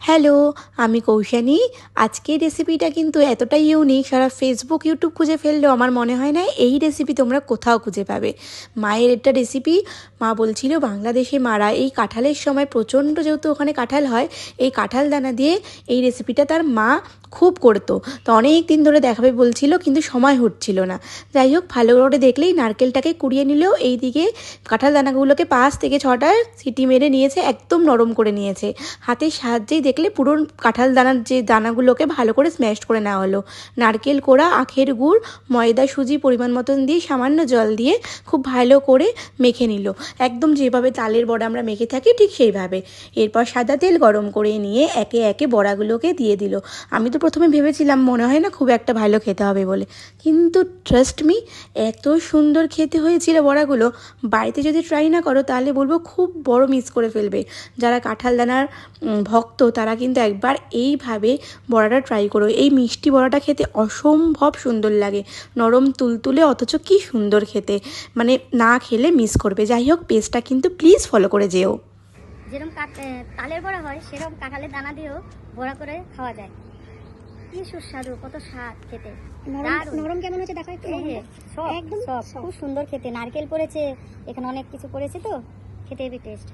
Hello, আমি কৌশানী। আজকের রেসিপিটা কিন্তু এতটাই ইউনিক, সারা ফেসবুক ইউটিউব খুঁজে ফেললেও আমার মনে হয় না এই রেসিপি তোমরা কোথাও খুঁজে পাবে। মায়ের একটা রেসিপি, মা বলছিল বাংলাদেশে মারা এই কাঁঠালের সময় প্রচণ্ড, যেহেতু ওখানে কাঁঠাল হয়, এই কাঁঠাল দানা দিয়ে এই রেসিপিটা তার মা খুব করতো। তো অনেক দিন ধরে দেখাবে বলছিল, কিন্তু সময় হচ্ছিল না। যাই হোক, ভালো করে দেখলেই নারকেলটাকে কুড়িয়ে নিলেও এই দিকে কাঁঠাল দানাগুলোকে 5 থেকে 6টা সিটি মেরে নিয়েছে, একদম নরম করে নিয়েছে। হাতের সাহায্যেই দেখলে পুরো কাঁঠাল দানার যে দানাগুলোকে ভালো করে স্ম্যাশ করে নেওয়া হলো। নারকেল কোড়া, আখের গুড়, ময়দা, সুজি পরিমাণ মতন দিয়ে সামান্য জল দিয়ে খুব ভালো করে মেখে নিল, একদম যেভাবে তালের বড়া আমরা মেখে থাকি ঠিক সেইভাবে। এরপর সাদা তেল গরম করে নিয়ে একে একে বড়াগুলোকে দিয়ে দিল। আমি তো প্রথমে ভেবেছিলাম মনে হয় না খুব একটা ভালো খেতে হবে বলে, কিন্তু ট্রাস্ট মি, এত সুন্দর খেতে হয়েছিল বড়াগুলো। বাড়িতে যদি ট্রাই না করো তাহলে বলবো খুব বড় মিস করে ফেলবে। যারা কাঁঠাল দানার ভক্ত তারা কিন্তু একবার এইভাবে বড়াটা ট্রাই করো। এই মিষ্টি বড়াটা খেতে অসম্ভব সুন্দর লাগে, নরম তুলতুলে, অথচ কি সুন্দর খেতে, মানে না খেলে মিস করবে। যাই হোক, পেস্টটা কিন্তু প্লিজ ফলো করে যেও। যেরকম তালের বড়া হয় সেরকম কাঁঠালের দানা দিয়েও বড়া করে খাওয়া যায়। কি সুস্বাদু, কত স্বাদ খেতে। নরম কেমন হচ্ছে দেখো একটু। একদম খুব সুন্দর খেতে। নারকেল পড়েছে, এখানে অনেক কিছু পড়েছে, তো খেতে হেবি টেস্ট।